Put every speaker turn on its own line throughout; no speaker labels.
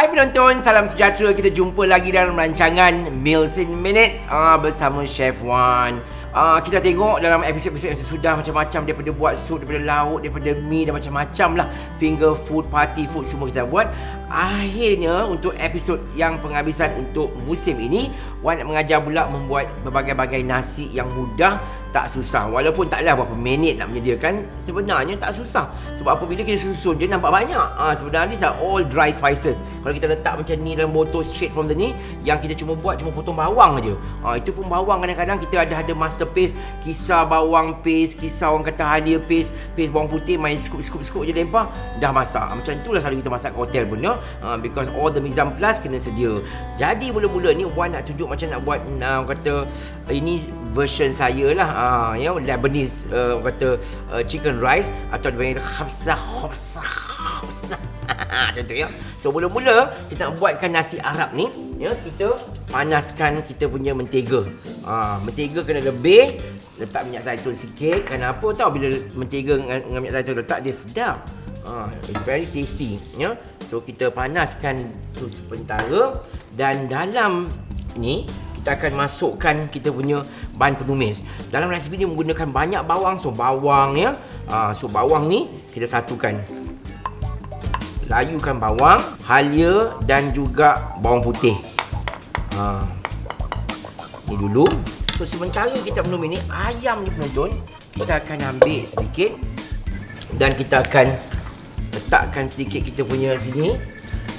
Hai penonton, salam sejahtera. Kita jumpa lagi dalam rancangan Meals in Minutes bersama Chef Wan. Kita tengok dalam episod-episod yang sesudah macam-macam, daripada buat sup, daripada lauk, daripada mi dan macam-macam lah. Finger food, party food, semua kita buat. Akhirnya untuk episod yang penghabisan untuk musim ini, Wan nak mengajar pula membuat berbagai-bagai nasi yang mudah, tak susah. Walaupun taklah berapa minit nak menyediakan, sebenarnya tak susah. Sebab apabila kita susun je nampak banyak. Sebenarnya these are all dry spices. Kalau kita letak macam ni dalam botol straight from the ni, yang kita cuma potong bawang aja. Itu pun bawang kadang-kadang kita ada master paste, kisar bawang paste, kisar orang kata halia paste, paste bawang putih, main scoop je lempar, dah masak. Macam itulah selalu kita masak kat hotel pun ya. Because all the mise en place kena sedia. Jadi mula-mula ni Wan nak tunjuk macam nak buat kata ini version saya lah. Lebanese kata chicken rice atau dipanggil khapsah macam tu ya. So mula-mula kita nak buatkan nasi Arab ni ya, kita panaskan kita punya mentega. Mentega kena lebih, letak minyak zaitun sikit. Kenapa tahu bila mentega dengan minyak zaitun letak dia sedap. It's very tasty ya. So kita panaskan tu sementara, dan dalam ni kita akan masukkan kita punya bahan penumis. Dalam resipi ni menggunakan banyak bawang, so bawang ya. So bawang ni kita satukan. Layukan bawang, halia dan juga bawang putih. Ni dulu. So sementara kita penumis ni, ayam ni penonton, kita akan ambil sedikit dan kita akan letakkan sedikit kita punya sini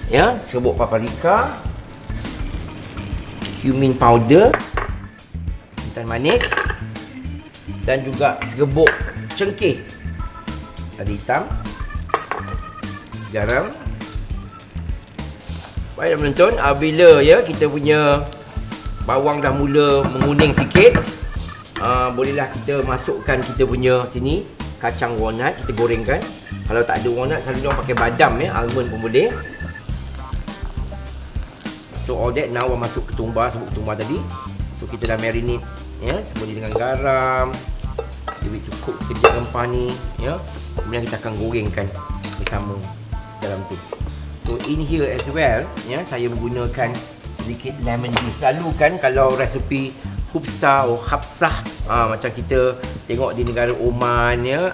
ya, serbuk paprika, cumin powder, jintan manis dan juga serbuk cengkeh lada hitam, garam. Baiklah penonton, bila ya kita punya bawang dah mula menguning sikit, bolehlah kita masukkan kita punya sini kacang walnut, kita gorengkan. Kalau tak ada walnut, selalu orang pakai badam ya, almond pun boleh. So all that now masuk ketumbar, serbuk ketumbar tadi. So kita dah marinate ya, semua ni dengan garam. Give it to cook sekejap rempah ni ya. Kemudian kita akan gorengkan bersama dalam tu. So in here as well ya, saya menggunakan sedikit lemon juice. Selalu kan kalau resepi khubsah atau khapsah, macam kita tengok di negara Oman ya,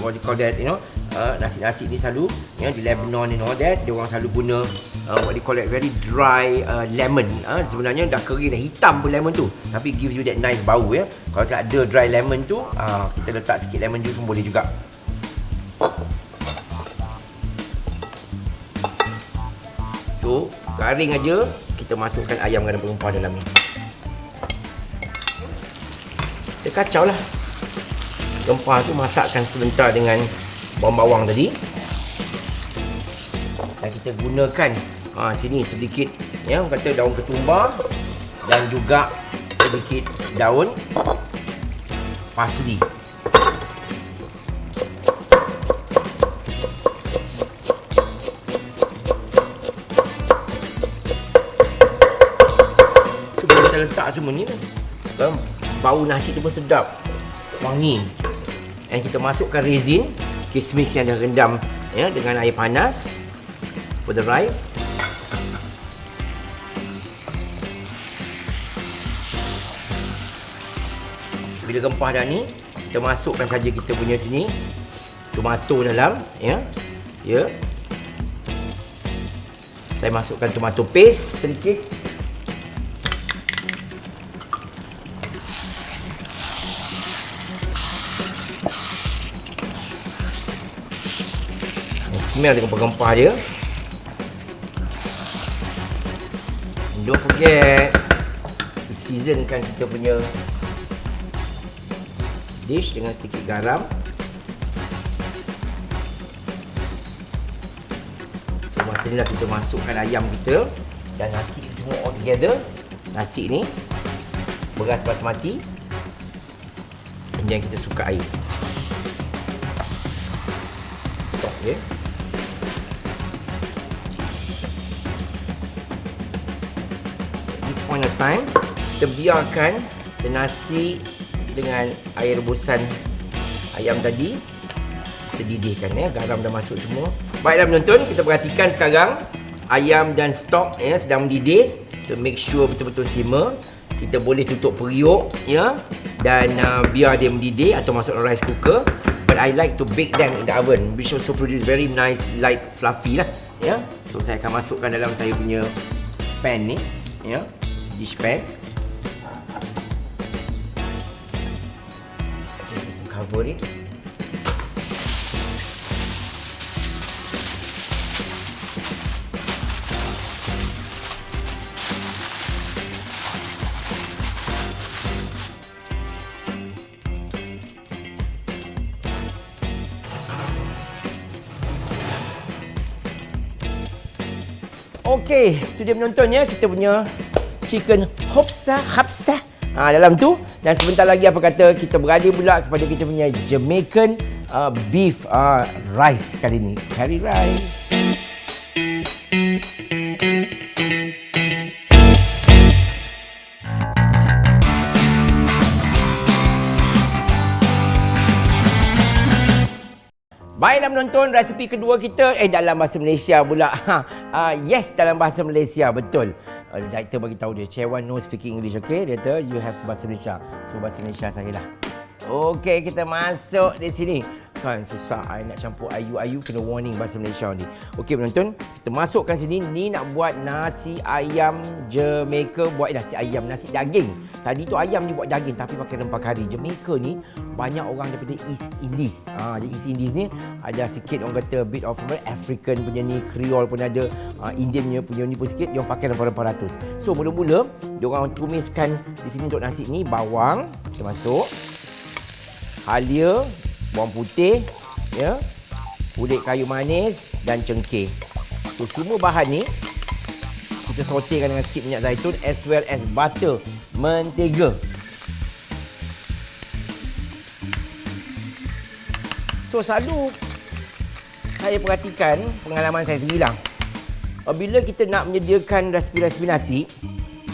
what you call that, you know, nasi-nasi ni selalu ya, di Lebanon and all that, dia orang selalu guna what you call it, very dry lemon. Sebenarnya dah kering, dah hitam pun lemon tu, tapi give you that nice bau ya. Kalau tak ada dry lemon tu, kita letak sikit lemon juice pun boleh juga. So garing aja, kita masukkan ayam garam rempah dalam ni. Kita kacau lah rempah tu, masakkan sebentar dengan bawang-bawang tadi. Dan kita gunakan sini sedikit ya, kata daun ketumbar dan juga sedikit daun parsley. So bila kita letak semua ni, bau nasi tu pun sedap, wangi. Dan kita masukkan resin, kismis yang dah rendam ya, dengan air panas for the rice. Bila rempah dah ni, kita masukkan saja kita punya sini tomato dalam ya. Ya. Saya masukkan tomato paste sedikit. Smell dengan rempah dia. And don't forget to seasonkan kita punya dish dengan sedikit garam. So masa ni lah kita masukkan ayam kita dan nasi semua all together. Nasi ni beras basmati, dan kita suka air. Stop ya. Point of time, kita biarkan nasi dengan air rebusan ayam tadi kita didihkan ya. Garam dah masuk semua. Baiklah penonton, kita perhatikan sekarang ayam dan stok ya sedang mendidih. So make sure betul-betul simmer. Kita boleh tutup periuk ya dan biar dia mendidih atau masuk dalam rice cooker. But I like to bake them in the oven which also produce very nice light fluffy lah ya. So saya akan masukkan dalam saya punya pan ni ya, dish pan. Just cover it. Okey, itu dia penonton ya, kita punya chicken hopsa hapsah dalam tu. Dan sebentar lagi apa kata kita beralih pula kepada kita punya Jamaican beef rice kali ni. Curry rice. Baiklah menonton, resipi kedua kita dalam bahasa Malaysia pula. Yes, dalam bahasa Malaysia, betul. Director bagi tahu dia, Chair Wan no speaking English, okay? Dia kata you have bahasa Malaysia. So bahasa Malaysia saya lah. Okey, kita masuk di sini. Kan susah I nak campur ayu-ayu, kena warning bahasa Malaysia ni. Okey penonton, kita masukkan sini. Ni nak buat nasi ayam Jamaica, buat nasi ayam, nasi daging. Tadi tu ayam ni buat daging tapi pakai rempah kari. Jamaica ni banyak orang daripada East Indies. Jadi East Indies ni ada sikit orang kata bit of African punya ni, Creole pun ada, Indian punya ni pun sikit, dia pakai rempah-rempah ratus. So mula-mula dia orang tumiskan di sini untuk nasi ni bawang, kita masuk. Halia, bawang putih, ya, kulit kayu manis dan cengkeh. So semua bahan ni kita sautekan dengan sikit minyak zaitun as well as butter, mentega. So selalu saya perhatikan pengalaman saya sendirilah. Bila kita nak menyediakan resipi-resipi nasi,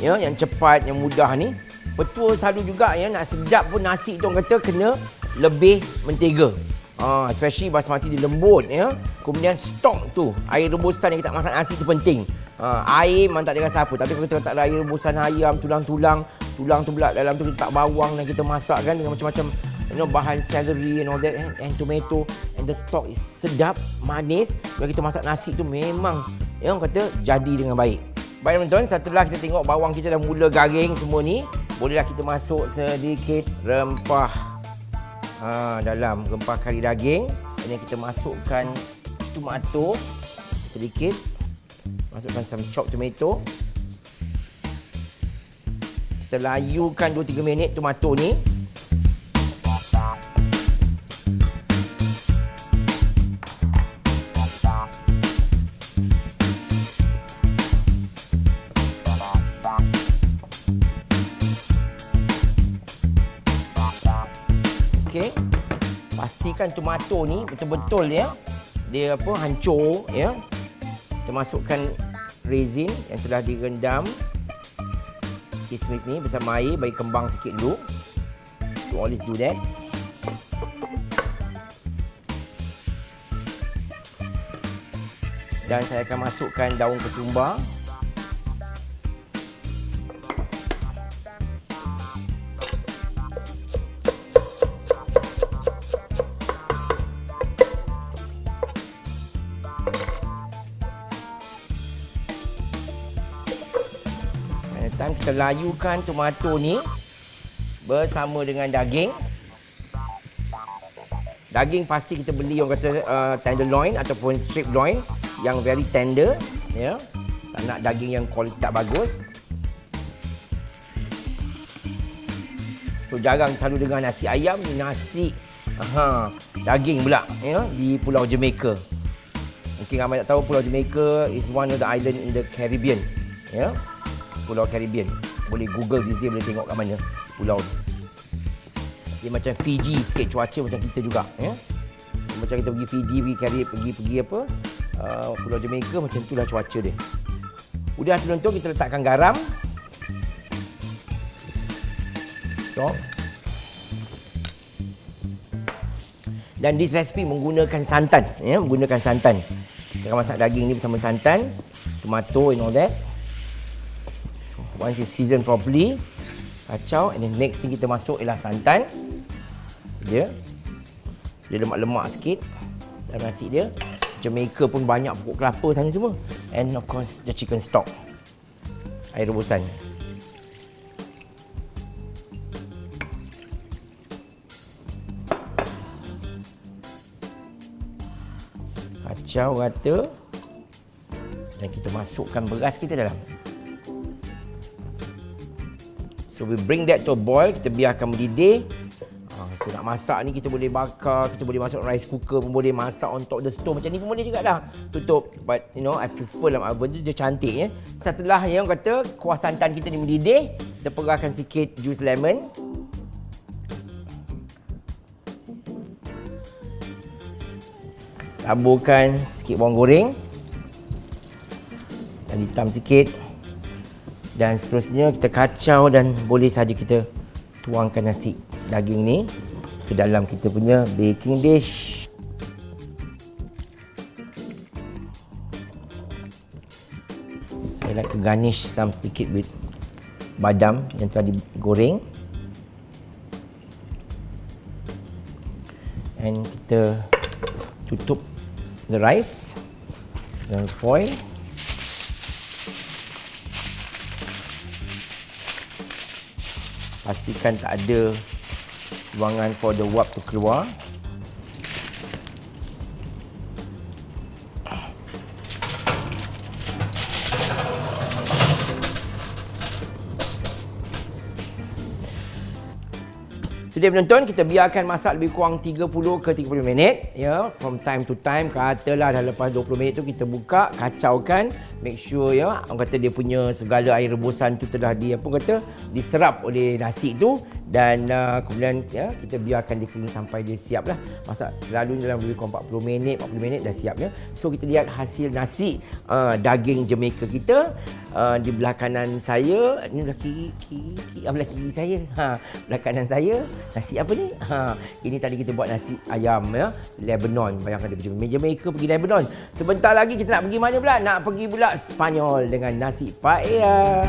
ya, yang cepat, yang mudah ni, betul selalu juga ya, nak sedap pun nasi tu orang kata kena lebih mentega. Especially basmati dia lembut ya. Kemudian stok tu, air rebusan yang kita masak nasi tu penting. Air memang tak ada rasa apa, tapi kalau kita letak air rebusan ayam, tulang tu pula dalam tu kita letak bawang dan kita masak kan dengan macam-macam bahan celery and all that and tomato, and the stock is sedap, manis. Bila kita masak nasi tu memang ya orang kata jadi dengan baik. Baik teman-teman, setelah kita tengok bawang kita dah mula garing semua ni, bolehlah kita masuk sedikit rempah dalam rempah kari daging. Ini kita masukkan tomato sedikit, masukkan some chopped tomato. Kita layukan 2-3 minit tomato ni. Okey. Pastikan tomato ni betul-betul ya. Dia hancur ya. Kita masukkan raisin yang telah direndam. Kismis ni bersama air, bagi kembang sikit dulu. You always do that. Dan saya akan masukkan daun ketumbar. Kita layukan tomato ni bersama dengan daging. Daging pasti kita beli orang kata tenderloin ataupun strip loin yang very tender ya. Tak nak daging yang kualiti tak bagus. So jarang selalu dengar nasi ayam ni, nasi daging pula ya, di Pulau Jamaica. Mungkin ramai tak tahu Pulau Jamaica is one of the island in the Caribbean ya. Pulau Caribbean. Boleh Google these days, boleh tengok kat mana pulau tu. Dia macam Fiji sikit, cuaca macam kita juga ya. Macam kita pergi Fiji, pergi Caribbean, pergi apa? Pulau Jamaica, macam itulah cuaca dia. Udah penonton, kita letakkan garam. Salt. Dan this recipe menggunakan santan ya, menggunakan santan. Kita akan masak daging ni bersama santan. tomato and all that. So once it's seasoned properly, kacau, and then next thing kita masuk ialah santan. Dia lemak-lemak sikit dalam nasi dia. Jamaica pun banyak pokok kelapa sana semua. And of course the chicken stock, air rebusan. Kacau rata. Dan kita masukkan beras kita dalam. So we bring that to a boil, kita biarkan mendidih. So nak masak ni kita boleh bakar, kita boleh masuk rice cooker pun boleh, masak on top the stove macam ni pun boleh juga dah. Tutup. But you know, I prefer dalam oven tu dia cantik ya. Setelah yang kata kuah santan kita ni mendidih, kita perahkan sikit jus lemon. Taburkan sikit bawang goreng. Dan hitam sikit. Dan seterusnya kita kacau dan boleh saja kita tuangkan nasi daging ni ke dalam kita punya baking dish. So I like to garnish some sedikit with badam yang telah digoreng. And kita tutup the rice dengan foil. Pastikan tak ada ruangan for the wap tu keluar. Jadi penonton, kita biarkan masak lebih kurang 30 ke 30 minit ya, from time to time. Katalah dah lepas 20 minit tu kita buka, kacaukan, make sure ya, orang kata dia punya segala air rebusan tu telah diserap oleh nasi tu. Dan kemudian ya, kita biarkan dia kering sampai dia siap lah. Masak selalunya dalam lebih kurang 40 minit dah siap ya. So kita lihat hasil nasi daging Jamaica kita. Di belah kanan saya, ni belah kiri belah kiri saya. Belah kanan saya, nasi apa ni? Ini tadi kita buat nasi ayam ya, Lebanon. Bayangkan dia pergi Jamaica pergi Lebanon. Sebentar lagi kita nak pergi mana pula? Nak pergi pula Spanyol dengan nasi paella.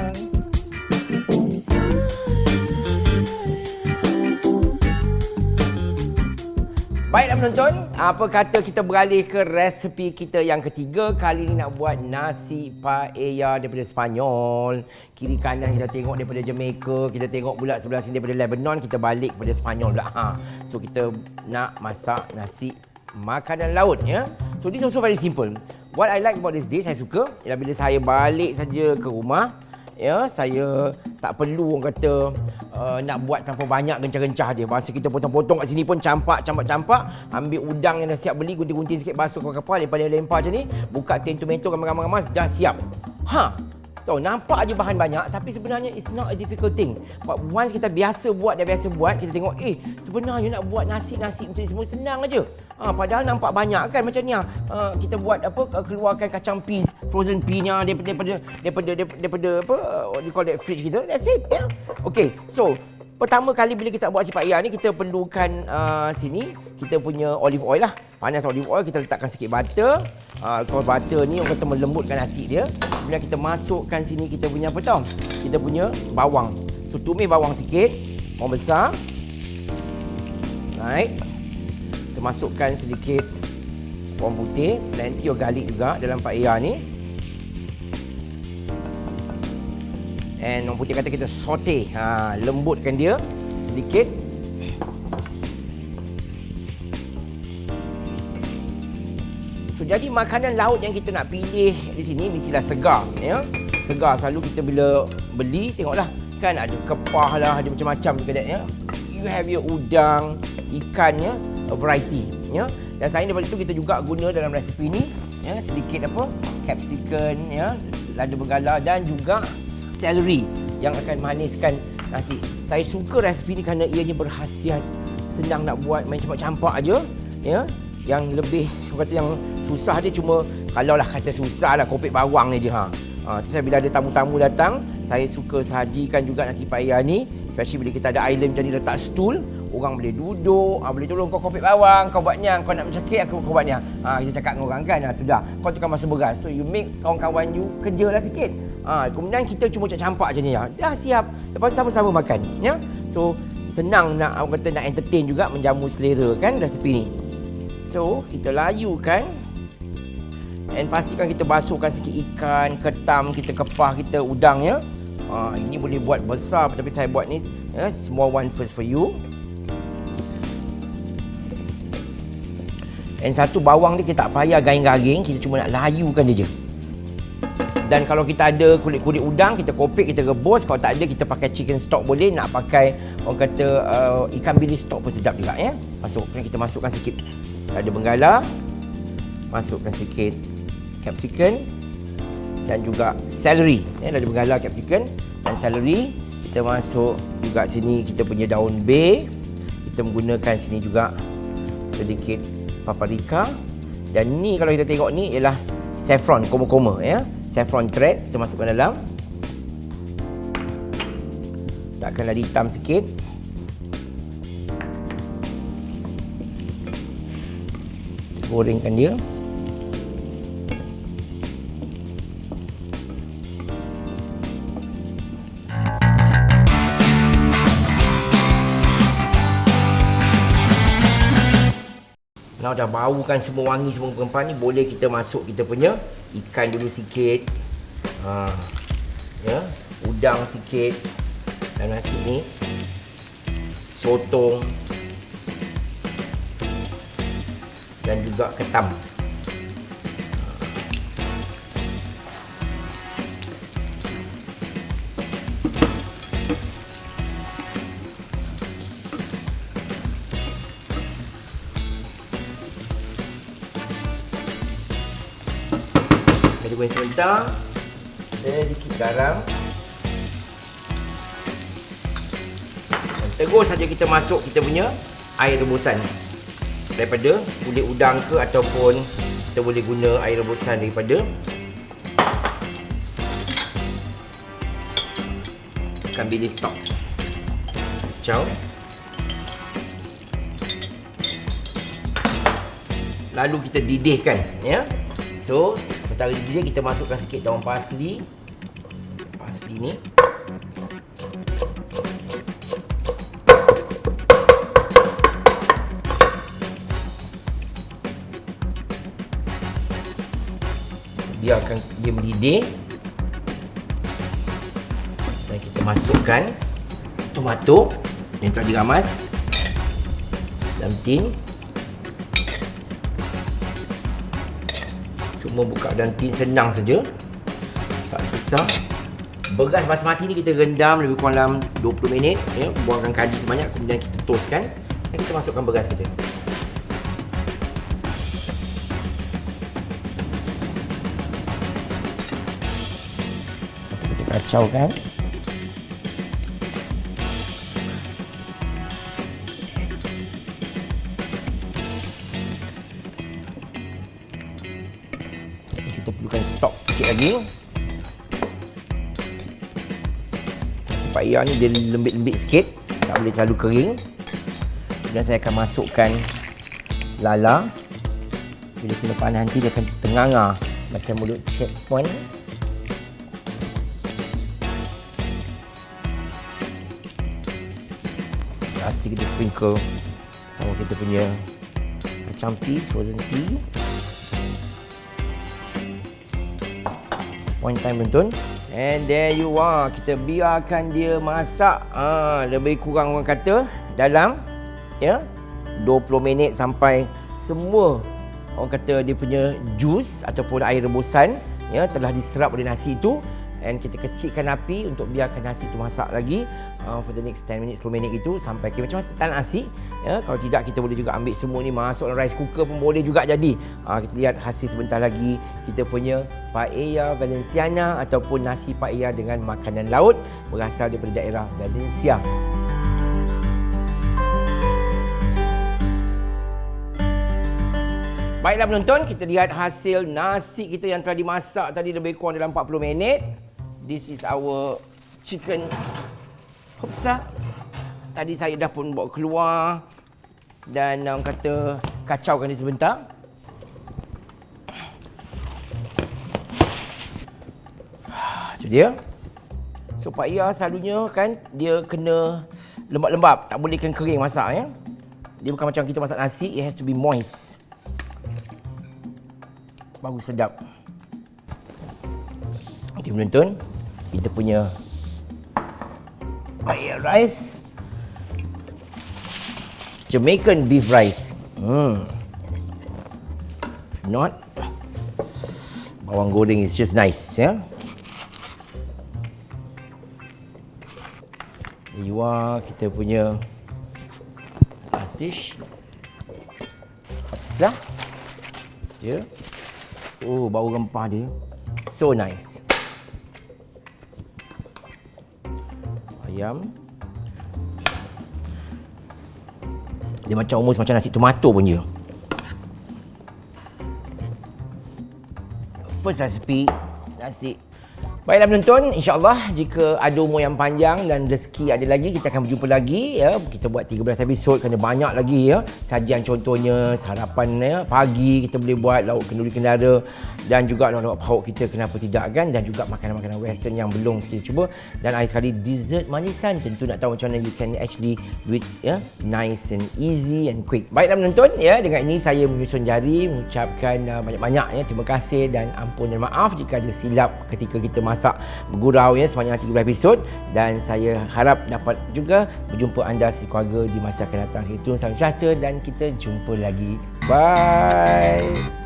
Baiklah penonton, apa kata kita beralih ke resepi kita yang ketiga. Kali ni nak buat nasi paella daripada Spanyol. Kiri kanan kita tengok daripada Jamaica, kita tengok pula sebelah sini daripada Lebanon, kita balik pada Spanyol pula. So kita nak masak nasi makanan laut ya. So this also very simple. What I like about this dish, saya suka ialah bila saya balik saja ke rumah ya, saya tak perlu orang kata nak buat terlalu banyak gencah-gencah dia. Masa kita potong-potong kat sini pun campak, ambil udang yang dah siap beli, gunting-gunting sikit, basuh ke kapal, lempar macam ni, buka tin tomato ramai-ramai dah siap. Tahu, nampak aja bahan banyak tapi sebenarnya it's not a difficult thing. But once kita biasa buat, kita tengok sebenarnya nak buat nasi-nasi macam ni semua senang aja. Padahal nampak banyak kan macam ni. Kita buat keluarkan kacang peas, frozen pea-nya daripada apa, what you call that, fridge kita. That's it ya. Okay, so pertama kali bila kita buat nasi paella ni, kita perlukan sini kita punya olive oil lah. Panas olive oil, kita letakkan sikit butter. Kalau butter ni orang kata melembutkan nasi dia. Kemudian kita masukkan sini kita punya apa tau? Kita punya bawang. So tumis bawang sikit, bawang besar. Right. Kita masukkan sedikit bawang putih, plenty of garlic juga dalam paella ni. And orang putih kata kita saute, lembutkan dia sedikit. So jadi makanan laut yang kita nak pilih di sini mestilah segar ya. Segar selalu kita bila beli tengoklah kan ada kepah lah, ada macam-macam dekat ya. You have your udang, ikan ya, a variety ya. Dan selain daripada itu kita juga guna dalam resepi ni ya, sedikit apa, capsicum ya, lada bergala dan juga celery yang akan maniskan nasi. Saya suka resepi ni kerana ianya berkhasiat senang nak buat, main campak-campak aja ya. Yang lebih kata yang susah dia cuma kalaulah kata susah lah kopek bawang ni je. Saya bila ada tamu-tamu datang, saya suka sajikan juga nasi paella ni Especially bila kita ada island jadi letak stool, orang boleh duduk, boleh tolong kau kopek bawang, kau buat ni, kau nak mencakik aku kau buat ni. Kita cakap dengan orang kan, sudah, kau tukar masuk beras. So you make kawan-kawan you kerjalah sikit. Kemudian kita cuma campak je ni ya. Dah siap. Lepas tu sama-sama makan, ya. So senang nak orang kata nak entertain juga, menjamu selera kan resipi ni. So kita layukan. And pastikan kita basuhkan sikit ikan, ketam, kita kepah, kita udang ya. Ini boleh buat besar tapi saya buat ni small one first for you. And satu bawang ni kita tak payah garing-garing, kita cuma nak layukan dia je. Dan kalau kita ada kulit-kulit udang, kita kopek, kita rebus. Kalau tak ada, kita pakai chicken stock boleh. Nak pakai orang kata ikan bilis stock pun sedap juga ya. Kita masukkan sikit ada benggala, masukkan sikit capsicum dan juga celery. Ada benggala, capsicum dan celery. Kita masuk juga sini kita punya daun bay. Kita menggunakan sini juga sedikit paprika. Dan ni kalau kita tengok ni ialah saffron koma-koma ya. Saffron thread kita masukkan dalam. Takkan lagi hitam sikit. Gorengkan dia. Kalau dah bau kan semua wangi semua perempuan ni, boleh kita masuk kita punya ikan dulu sikit. Ya, udang sikit. Dan nasi ni. Sotong. Dan juga ketam. Goreng sebentar, sedikit garam, dan terus saja kita masuk kita punya air rebusan daripada kulit udang ke, ataupun kita boleh guna air rebusan daripada ikan bilis stock. Kacau. Lalu kita didihkan ya. So sementara didih, kita masukkan sikit daun parsley. Parsley ni biarkan dia mendidih. Dan kita masukkan tomato yang telah diramas dalam tin. Semua buka dalam tin, senang saja, tak susah. Beras basmati ni kita rendam lebih kurang dalam 20 minit ya. Buangkan kaji sebanyak, kemudian kita toastkan dan kita masukkan beras kita. Kita kacaukan. Kita perlukan stok sedikit lagi. Paella ni dia lembik-lembik sikit, tak boleh terlalu kering. Kemudian saya akan masukkan lala. Bila kena panas nanti dia akan ternganga macam mulut checkpoint. Pasti kita sprinkle sama kita punya kacang peas, frozen pea. Point time betul. And there you are. Kita biarkan dia masak lebih kurang orang kata dalam 20 minit sampai semua orang kata dia punya jus ataupun air rebusan telah diserap oleh nasi itu. And kita kecilkan api untuk biarkan nasi itu masak lagi for the next 10 minit, 10 minit itu sampai macam tan nasi. Kalau tidak, kita boleh juga ambil semua ni masuk dalam rice cooker pun boleh juga jadi. Kita lihat hasil sebentar lagi kita punya paella Valenciana ataupun nasi paella dengan makanan laut berasal daripada daerah Valencia. Baiklah penonton, kita lihat hasil nasi kita yang telah dimasak tadi lebih kurang dalam 40 minit. This is our chicken hopsa tadi saya dah pun bawa keluar dan orang kata kacaukan dia sebentar. Itu dia. So paya selalunya kan dia kena lembab-lembab, tak boleh kering masak ya. Dia bukan macam kita masak nasi, it has to be moist. Baru sedap. Kita menonton, kita punya paya rice. Jamaican beef rice. Not. Bawang goreng is just nice ya. Iwa kita punya last dish. Sah. Ya. Oh, bau rempah dia. So nice. Ayam. Dia macam almost macam nasi tomato pun je. First recipe nasi. Baiklah penonton, insya-Allah jika ada umur yang panjang dan rezeki ada lagi, kita akan berjumpa lagi ya. Kita buat 13 episod kerana banyak lagi ya. Sajian contohnya sarapan ya, pagi kita boleh buat lauk kenduri kendara dan juga lauk pauk kita, kenapa tidak kan, dan juga makanan-makanan western yang belum kita cuba, dan akhir sekali dessert manisan. Tentu nak tahu macam mana you can actually do it ya, nice and easy and quick. Baiklah penonton ya, dengan ini saya menyusun jari mengucapkan banyak-banyak ya terima kasih dan ampun dan maaf jika ada silap ketika kita masak bergurau ya sepanjang 13 episod, dan saya harap dapat juga berjumpa anda sekeluarga di masa akan datang. Itu salam sejahtera dan kita jumpa lagi. Bye.